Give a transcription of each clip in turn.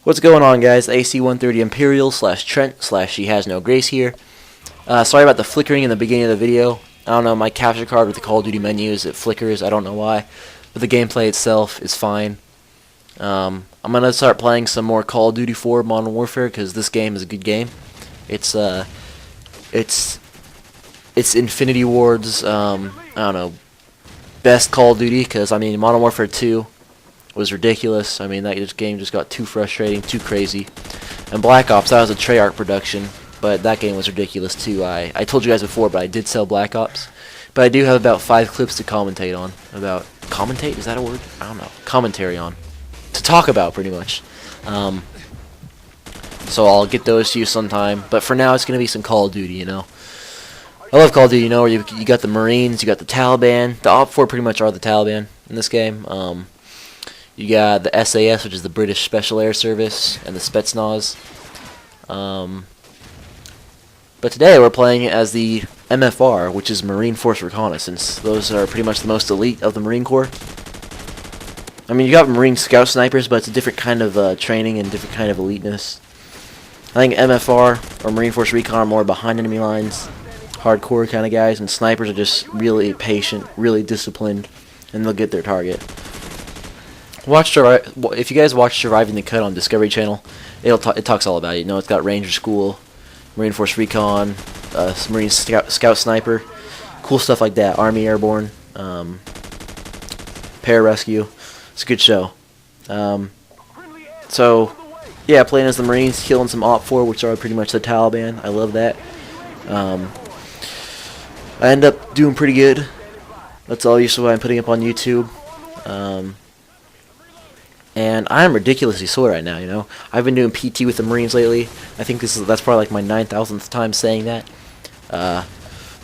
What's going on, guys? AC-130 Imperial / Trent / She Has No Grace here. Sorry about the flickering in the beginning of the video. I don't know, my capture card with the Call of Duty menus, it flickers, I don't know why. But the gameplay itself is fine. I'm going to start playing some more Call of Duty 4 Modern Warfare, because this game is a good game. It's Infinity Ward's, I don't know, best Call of Duty, because, I mean, Modern Warfare 2 was ridiculous. I mean, that game just got too frustrating, too crazy. And Black Ops, that was a Treyarch production, but that game was ridiculous too. I told you guys before, but I did sell Black Ops. But I do have about 5 clips to commentate on. Commentate? Is that a word? I don't know. Commentary on. To talk about, pretty much. So I'll get those to you sometime. But for now, it's going to be some Call of Duty, you know. I love Call of Duty, you know, where you got the Marines, you got the Taliban. The Op 4 pretty much are the Taliban in this game. You got the SAS, which is the British Special Air Service, and the Spetsnaz. But today we're playing as the MFR, which is Marine Force Reconnaissance. Those are pretty much the most elite of the Marine Corps. I mean, you got Marine Scout Snipers, but it's a different kind of training and different kind of eliteness. I think MFR, or Marine Force Recon, are more behind enemy lines, hardcore kind of guys, and snipers are just really patient, really disciplined, and they'll get their target. If you guys watch Surviving the Cut on Discovery Channel, it talks all about it. You know, it's got Ranger School, Marine Force Recon, Marine Scout Sniper, cool stuff like that. Army Airborne, Pararescue. It's a good show. So, yeah, playing as the Marines, killing some Op 4, which are pretty much the Taliban. I love that. I end up doing pretty good. That's all usually what I'm putting up on YouTube. And I'm ridiculously sore right now, you know. I've been doing PT with the Marines lately. I think that's probably like my 9,000th time saying that. I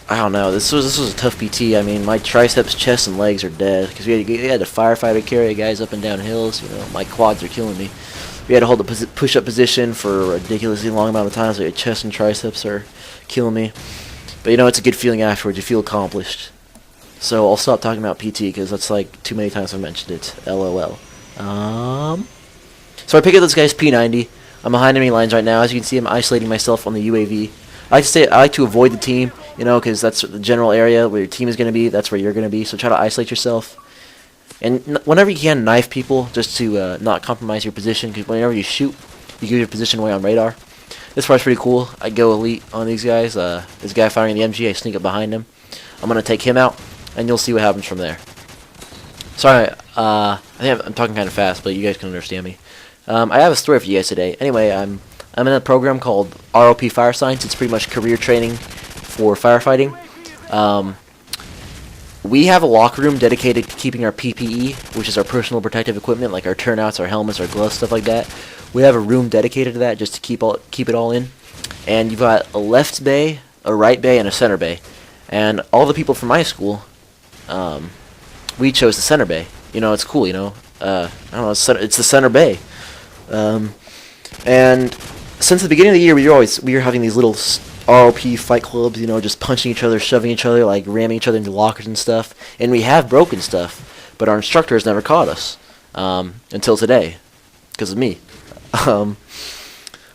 don't know. This was a tough PT. I mean, my triceps, chest, and legs are dead because we had to firefight carry guys up and down hills. You know, my quads are killing me. We had to hold the push-up position for a ridiculously long amount of time, so your chest and triceps are killing me. But you know, it's a good feeling afterwards. You feel accomplished. So I'll stop talking about PT because that's like too many times I've mentioned it. LOL. So I pick up this guy's P90. I'm behind enemy lines right now. As you can see, I'm isolating myself on the UAV. I like to avoid the team, you know, because that's the general area where your team is going to be. That's where you're going to be. So try to isolate yourself. And whenever you can, knife people just to not compromise your position. Because whenever you shoot, you give your position away on radar. This part's pretty cool. I go elite on these guys. This guy firing the MG, I sneak up behind him. I'm going to take him out, and you'll see what happens from there. Sorry, I think I'm talking kind of fast, but you guys can understand me. I have a story for you guys today. Anyway, I'm in a program called ROP Fire Science. It's pretty much career training for firefighting. We have a locker room dedicated to keeping our PPE, which is our personal protective equipment, like our turnouts, our helmets, our gloves, stuff like that. We have a room dedicated to that just to keep it all in. And you've got a left bay, a right bay, and a center bay. And all the people from my school, we chose the center bay. You know, it's cool, you know. I don't know, it's the center bay. And since the beginning of the year, we were having these little ROP fight clubs, you know, just punching each other, shoving each other, like ramming each other into lockers and stuff. And we have broken stuff, but our instructor has never caught us until today, because of me.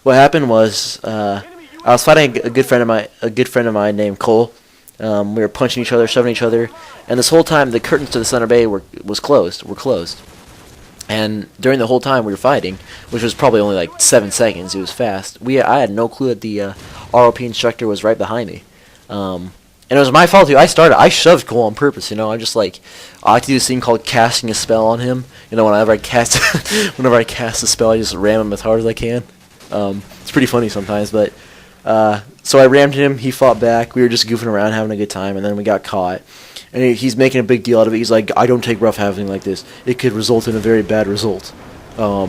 What happened was I was fighting a good friend of mine named Cole. We were punching each other, shoving each other, and this whole time the curtains to the center bay were closed. And during the whole time we were fighting, which was probably only like 7 seconds, it was fast. I had no clue that the ROP instructor was right behind me, and it was my fault too. I shoved Cole on purpose. You know, I like to do this thing called casting a spell on him. You know, whenever I cast a spell, I just ram him as hard as I can. It's pretty funny sometimes, but. So I rammed him, he fought back, we were just goofing around, having a good time, and then we got caught. And he's making a big deal out of it. He's like, I don't take rough housing like this. It could result in a very bad result. I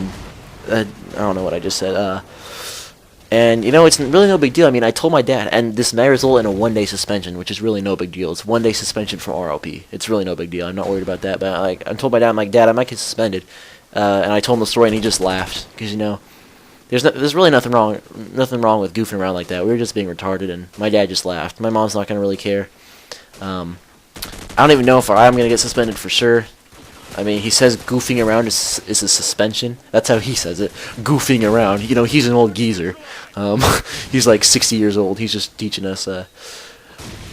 don't know what I just said. And, you know, it's really no big deal. I mean, I told my dad, and this may result in a 1-day suspension, which is really no big deal. It's 1-day suspension from ROP. It's really no big deal. I'm not worried about that. But, I told my dad, I'm like, Dad, I might get suspended. And I told him the story, and he just laughed. Because, you know, there's really nothing wrong with goofing around like that. We were just being retarded, and my dad just laughed. My mom's not going to really care. I don't even know if I'm going to get suspended for sure. I mean, he says goofing around is a suspension. That's how he says it. Goofing around. You know, he's an old geezer. He's like 60 years old. He's just teaching us.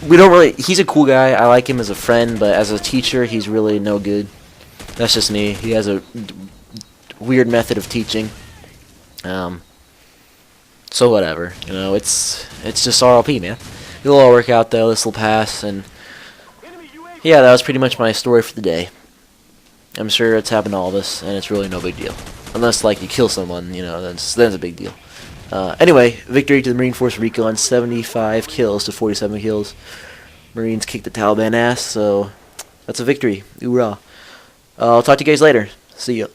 We don't really. He's a cool guy. I like him as a friend, but as a teacher, he's really no good. That's just me. He has a weird method of teaching. So whatever. You know, it's just RLP, man. It'll all work out though. This will pass, and yeah, that was pretty much my story for the day. I'm sure it's happened to all of us, and it's really no big deal. Unless, like, you kill someone, you know, that's a big deal. Anyway, victory to the Marine Force Recon, 75 kills to 47 kills. Marines kicked the Taliban ass, so that's a victory. Hoorah. I'll talk to you guys later. See ya.